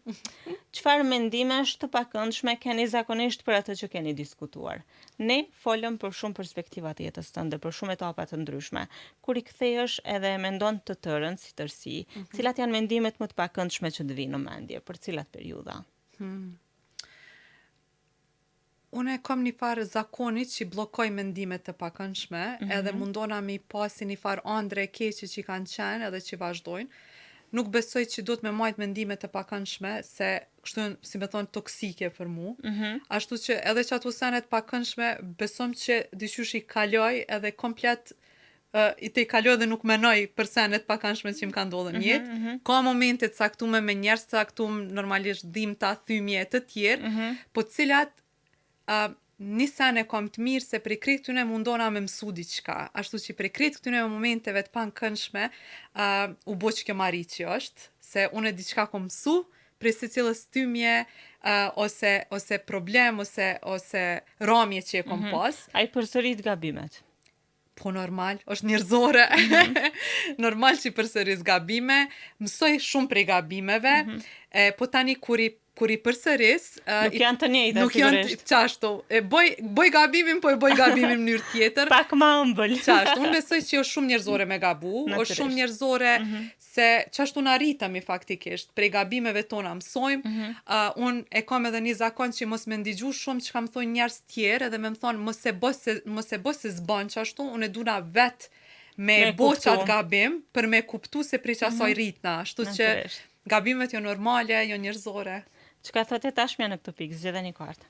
Çfarë mendimesh të pakëndshme keni zakonisht për atë që keni diskutuar? Ne folëm për shumë perspektiva të jetës tënde, për shumë etapa të ndryshme. Kur i kthehesh edhe e mendon të tërën si tërësi, cilat janë mendimet më të pakëndshme që të vinë në mendje, për cilat periudha? Unë kam një farë zakonit që blokoj mendimet të pakëndshme, edhe mundona mi pasi një farë andre e keqe që i kanë qenë edhe që vazhdojnë. Nuk besoj që do të me majtë mendimet të pakëndshme, se kështu si me thonë toksike për mu. Ashtu që edhe që ato senet pakëndshme, besom që dyshysh i kaloj edhe komplet i te kaloj dhe nuk menoj për senet pakanshme që më ka ndodhur në jetë. Ka momente të caktume me njerëz të caktum, normalisht dhimbta, thymje të tjerë, po të cilat një sene kam të mirë se prej krejt këtyne mundona me mësu diçka. Ashtu që prej krejt këtyne momenteve të pankëndshme, u bo që kjo marri që është, se unë diçka kom mësu, prej se cilës thymje, ose problem, ose ramje që e kom pas. A i përsërit gabimet. Po normal, është njerëzore. Normal që i përsëris gabime, mësoj shumë prej gabimeve, po tani kur i përsëris... Nuk janë të njëjta, nuk sigurisht. Janë qashtu. Boj gabimin, po e boj gabimin në mënyrë tjetër. Pak ma ëmbël. Qashtu, unë besoj që është shumë njerëzore me gabu, është shumë njerëzore se qashtu në arritami faktikisht, prej gabimeve tona mësojmë, unë e kam edhe një zakon që mos me ndigju shumë që ka më thonë njerëz tjerë, edhe me më thonë mos e bo se zban qashtu, unë e duna vetë me bo qatë gabim, për me kuptu se prej qasoj rritna, ashtu që gabimet jo normale, jo njerëzore. Çka thote tashmja në këtë pikë, zgjedhë një kartë.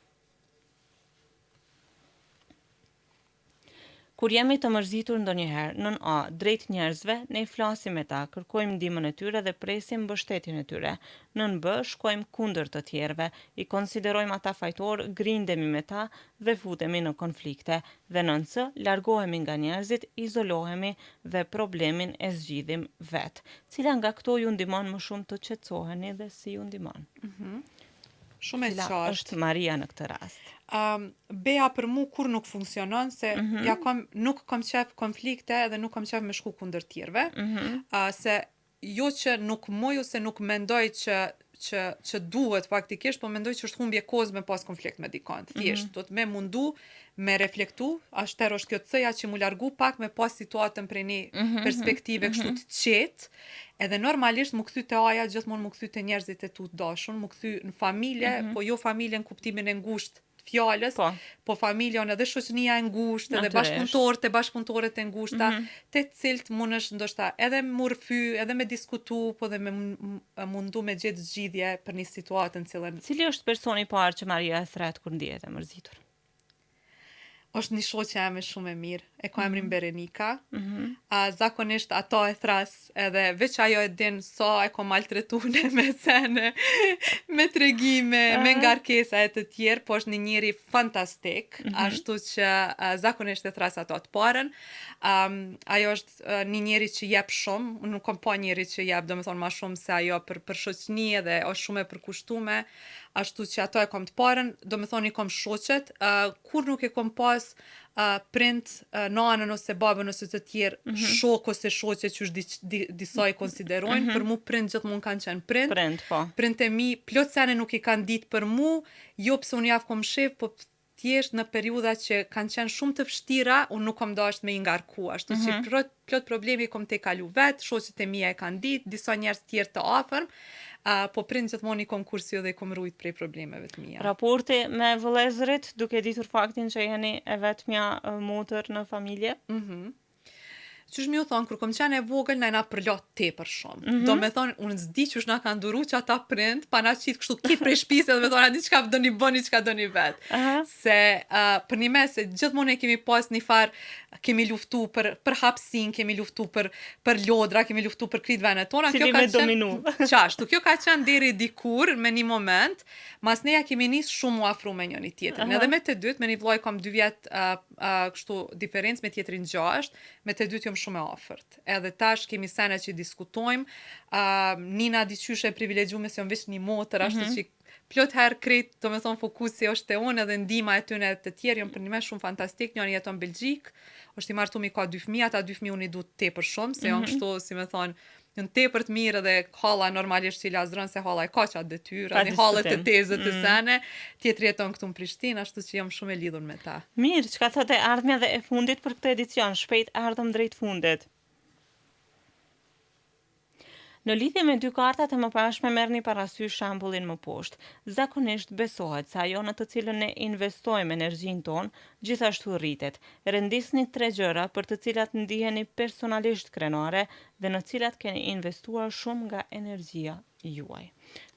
Kur jemi të mërzitur ndonjëherë, nën A, drejt njerëzve, ne flasim me ta, kërkojmë ndihmën e tyre dhe presim mbështetjen e tyre. Nën B, shkojmë kundër të tjerëve, i konsiderojmë ata fajtor, grindemi me ta dhe futemi në konflikte. Dhe nën C, largohemi nga njerëzit, izolohemi dhe problemin e zgjidhim vetë. Cila nga këto ju ndihmon më shumë të qetësoheni dhe si ju ndihmon? Shumë e qartë. Është Maria në këtë rast. Beja për mu kur nuk funksionon, se nuk kam qef konflikte dhe nuk kam qef me shku kundër tjerve, se jo që nuk moj ose nuk mendoj që duhet faktikisht, po mendoj që është humbje kohës me pas konflikt me dikon. Thjesht, do të me mundu, me reflektu, ashter është kjo cëja që mu largu pak me pas situatën prej një perspektive kështu të qetë, edhe normalisht mu kthy te aja, gjithmonë mu kthy te njerëzit e tu të dashun, mu kthy në familje, po jo familje në kuptimin e ngushtë të fjalës, po familjon edhe shoqënia e ngushtë, edhe bashkëpunëtorët e ngushta, te cilët mundesh ndoshta edhe mu rrëfy, edhe me diskutu, po dhe me mundu me gjetë zgjidhje për një situatë në cilën. Cili është personi i parë që Maria e thret kur ndihet e mërzitur? Është një shoqe eme shumë e mirë, e ka emrin Berenika, zakonisht ato e thras, edhe veç ajo e din sa e ko maltretune me sene, me tregime, me ngarkesa e të tjerë, po është një njeri fantastik, ashtu që zakonisht e thras ato të parën, ajo është një njeri që jep shumë, nuk kom pa njeri që jep, do me thonë ma shumë se ajo për shoqëni edhe është shumë e përkushtume, ashtu që ato e kom të parën, do me thonë i kom shoqet, kur nuk e kom pas prind, nanën ose babën ose të tjerë, shok ose shoqe që është disa i konsiderojnë, për mu prind gjithmonë kanë qenë prind. Prind e mi, plot sene nuk i kanë ditë për mu, jo pse unë javë kom shef, po thjesht në periudha që kanë qenë shumë të vështira, unë nuk kom dasht me i ngarku, ashtu që plot problemi kom te kalu vetë, shoqet e mia e kanë ditë, disa njerëz tjerë të afërm, po prind gjithmonë i kom kursio dhe i kom rujt prej problemeve të mia. Raporti me vëllezërit, duke ditur faktin që jeni e vetmja motër në familje? Qysh mi u thonë, kur kom qenë e vogël, na përlot tepër shumë. Do me thonë, unë zdi qysh na kanë duru që ata prind, pa na qitë kështu kitë prej shpise, dhe me thonë, a di qka do një bëni, qka do një vetë. Se për një mes, gjithmonë e kemi pas një farë, kemi luftu për hapsin, kemi luftu për lodra, kemi luftu për kritë venet tona. Cili me dominu. Qashtu, kjo ka qenë deri dikur, me një moment, mas neja kemi nis shumë u afru me njëni tjetër. Edhe me të dytë, me një vllaj kam 2 vjet kështu diferencë, me tjetrin 6, me të dytë jom shumë e afërt. Edhe tash kemi sene që diskutojmë, Nina diqysh e privilegjume se jom veç një motër, ashtu që plot herë krejt, do me thonë fokusi është e unë edhe ndihma e tyne të tjerë, jom për një me shumë fantastik, njëri jeton në Belgjik, është i martu mi ka 2 fëmijë, ata 2 fëmijë unë i du tepër shumë, se janë kështu, si me thonë, jënë tepër të mirë dhe halla normalisht që i lazërën se halla e ka qatë detyra, një hallet të tezët të sene, tjetëri jeton këtu në Prishtinë, ashtu që jam shumë e lidhur me ta. Mirë, çka thote ardhmja dhe e fundit për këtë edicion, shpejt ardhëm drejt fundit. Në lidhje me 2 kartat e mëparshme merrni parasysh shembullin më poshtë. Zakonisht besohet se ajo në të cilën ne investojmë energjinë tonë, gjithashtu rritet. Rendisni 3 gjëra për të cilat ndiheni personalisht krenare dhe në cilat keni investuar shumë nga energjia juaj.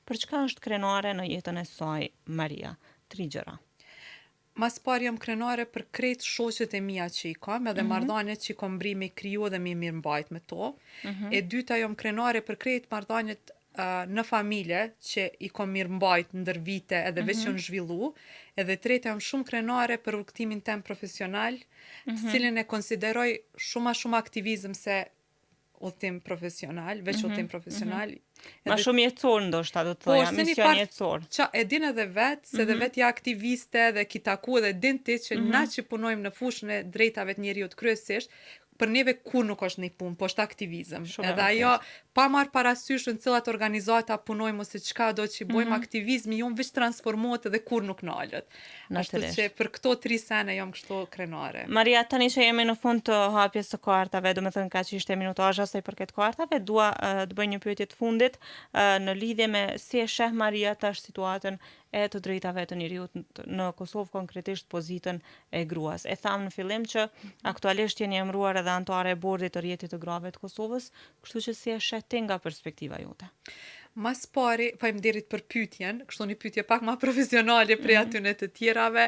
Për çka është krenare në jetën e saj Maria? 3 gjëra. Mas pari jam krenare për krejt shoqet e mia që i kam, edhe marrëdhëniet që i kam bri me kriju dhe me mirëmbajt me to. E dyta jam krenare për krejt marrëdhëniet në familje që i kam mirëmbajt ndër vite edhe veç janë zhvillu. Edhe treta jam shumë krenare për rrugtimin tem profesional, të cilin e konsideroj shumë aktivizëm se udhtim profesional, veç udhtim profesional. Ma shumë jetësor ndoshta do të Po, thoja, se një mision farë jetësor. qa e din edhe vetë, se dhe vetë ja aktiviste dhe ki taku edhe din ti që na që punojmë në fushën e drejtave të njeriut kryesisht, për neve kur nuk është një punë, po është aktivizëm. Shumë e Edhe ajo, pa marrë parasysh në cilat organizata punojmë ose çka do që i bojmë, aktivizmi jonë veç transformohet edhe kur nuk nalët. Ashtu që për këto 3 sene jam kështu krenare. Maria, tani që jemi në fund të hapjes së kartave, do me thënë ka që ishte minutazha sa i përket kartave, dua të bëj një pyetje të fundit në lidhje me si e sheh Maria tash situatën e të drejtave të njeriut në Kosovë, konkretisht pozitën e gruas. E tham në fillim që aktualisht jeni emëruar edhe antare e bordit të rjetit të grave të Kosovës, kështu që si e sheh ti nga perspektiva jote. Mas pari, faleminderit për pyetjen, kështu një pyetje pak më profesionale prej atyne të tjerave.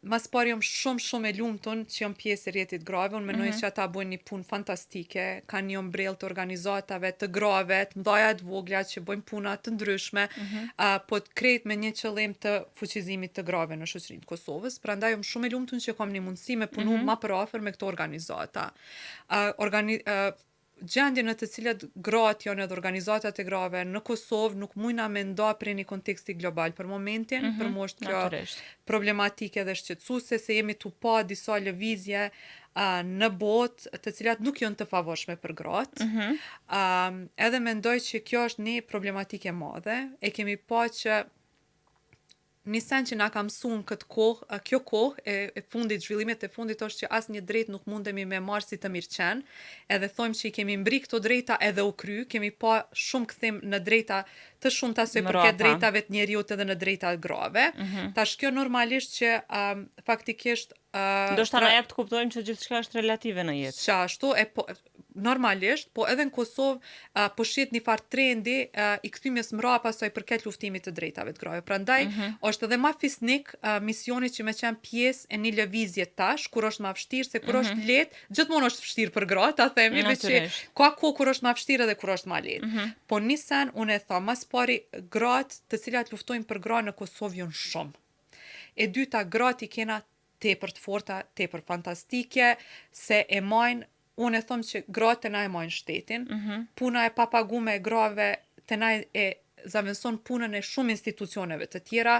Mas pari jam shumë e lumtur që jam pjesë e rjetit grave, unë mendoj që ata bojnë një punë fantastike, kanë një ombrell të organizatave të grave, të mëdha të vogla që bojnë puna të ndryshme, po të krejt me një qëllim të fuqizimit të grave në shoqërinë të Kosovës. Prandaj jam shumë e lumtur që kam një mundësi me punu më për afër me këto organizata. Gjendje në të cilat gratë janë edhe organizatat e grave në Kosovë nuk mujna me nda prej një konteksti global për momentin, për mo është kjo problematike dhe shqetësuese se jemi tu pa disa lëvizje në botë të cilat nuk janë të favorshme për gratë. Edhe mendoj që kjo është një problematike madhe, e kemi pa që një sen që na ka mësuar këtë kohë, kjo kohë e fundit, zhvillimet e fundit është që asë një drejt nuk mundemi me marrë si të mirëqen, edhe thojmë që i kemi mbri këto drejta edhe u kry, kemi pa shumë këthim në drejta të shumta se përket drejtave të njeriut edhe në drejta grave. Tash kjo normalisht që faktikisht ndoshta na jep të kuptojmë që gjithçka është relative në jetë. Ashtu normalisht, po edhe në Kosovë po shihet një farë trendi i kthymjes mrapa sa i përket luftimit të drejtave të grave. Prandaj është edhe më fisnik misioni që me qenë pjesë e një lëvizje tash, kur është më vështirë, se kur është lehtë, gjithmonë është vështirë për gratë, ta themi, veç që ka kohë kur është më vështirë edhe kur është më lehtë. Po nisen unë e them, mas pari gratë të cilat luftojnë për gra në Kosovë janë shumë. E dyta, gratë i kena tepër të forta, tepër fantastike, se e majnë, unë e thom që gratë të na e majnë shtetin, puna e papagume e grave të na e zaventson punën e shumë institucioneve të tjera,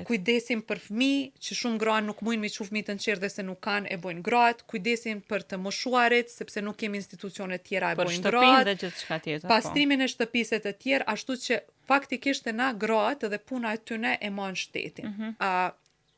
kujdesim për fëmijë, që shumë gra nuk mujnë me çu fëmijët në qerë dhe se nuk kanë, e bojnë gratë, kujdesim për të moshuarit, sepse nuk kemi institucione të tjera, e bojnë gratë, për shtëpinë dhe gjithçka tjetër. Pastrimin e shtëpisë të tjerë, ashtu që faktikisht e na gratë dhe puna e tyne e majnë shtetin.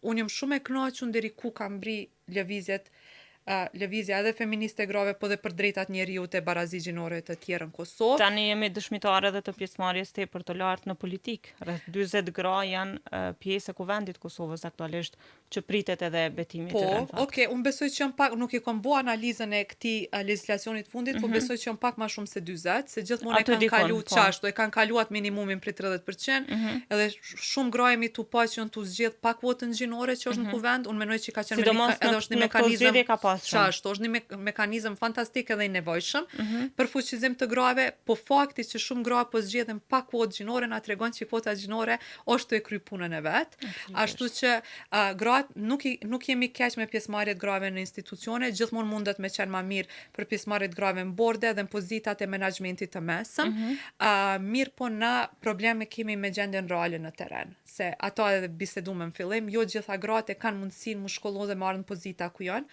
Unë jam shumë e kënaqur deri ku kam bri lëvizja edhe feministe grave, po dhe për drejtat njeriut e barazi gjinore të tjerë në Kosovë. Tani jemi dëshmitarë edhe të pjesëmarrjes tepër të lartë në politikë. Rreth 40 gra janë pjesë e kuvendit Kosovës aktualisht, që pritet edhe betimi i tyre. Po, unë besoj që jam pak, nuk e kam bo analizën e këtij legislacionit fundit, po besoj që jam pak më shumë se 40, se gjithmonë e kanë kalu qashtu, e kanë kaluat minimumin për 30%, edhe shumë gra jemi tu pa që janë tu zgjedh pak votën gjinore që është në kuvend, unë mendoj që ka qenë edhe është një mekanizëm qashtu, është një mekanizëm fantastik edhe i nevojshëm për fuqizim të grave, po fakti që shumë gra po zgjedhin pak votë gjinore na tregon që kvota gjinore është të e kry punën e vet. Ashtu që nuk jemi keq me pjesëmarrjet grave në institucione, gjithmonë mundet me qenë më mirë për pjesëmarrjet grave në borde dhe në pozitat e menaxhmentit të mesëm. Mirë po na probleme kemi me gjendjen reale në terren, se ato edhe biseduam në fillim, jo gjitha gratë kanë mundësinë mu shkollu dhe marrën pozita ku janë.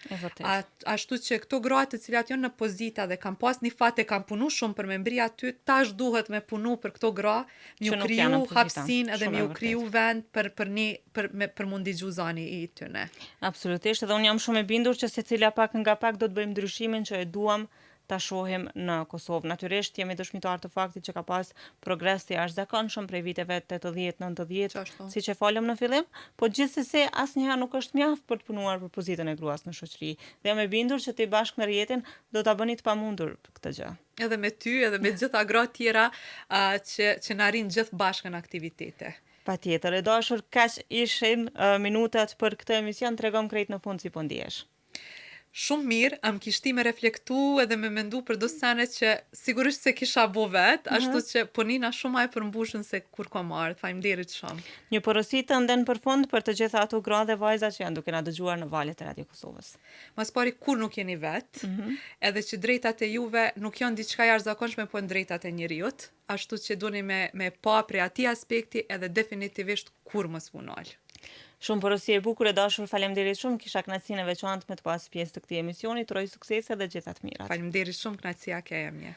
Ashtu që këto gratë të cilat janë në pozita dhe kanë pas një fat e kanë punu shumë për me mbri aty, tash duhet me punu për këto gra, me u kriju hapësinë edhe me u kriju vend për mundi gjuzani i tyne. Absolutisht, edhe unë jam shumë e bindur që secila pak nga pak do të bëjmë ndryshimin që e duam ta shohim në Kosovë. Natyrisht jemi dëshmitar të faktit që ka pas progres të jashtëzakonshëm prej viteve 80-90, siç e folëm në fillim, po gjithsesi asnjëherë nuk është mjaft për të punuar për pozitën e gruas në shoqëri. Dhe jam e bindur që ti bashkë me rjetin do ta bëni të pamundur këtë gjë. Edhe me ty, edhe me gjitha gra tjera që na rinë gjithë bashkë në aktivitete. Patjetër, e dashur, kaq ishin minutat për këtë emision, tregom krejt në fund si po ndihesh. Shumë mirë, am kishti me reflektu edhe me mendu për do sene që sigurisht se kisha bo vetë, ashtu që ponina shumë aj përmbushën se kur kom ardhë, faleminderit shumë. Një porosi të nden për fund për të gjitha ato gra dhe vajza që janë duke na dëgjuar në valët e Radio Kosovës. Mas pari kur nuk jeni vetë, edhe që drejtat e juve nuk janë diçka jashtëzakonshme, po në drejtat e njeriut, ashtu që doni me pa prej atij aspekti edhe definitivisht kur mos punal. Shumë porosi e bukur, e dashur, faleminderit shumë, kisha kënaqësinë e veçantë me të pas pjesë të këtij emisioni, uroj suksese dhe gjitha të mirat. Faleminderit shumë, kënaqësia ke e mje.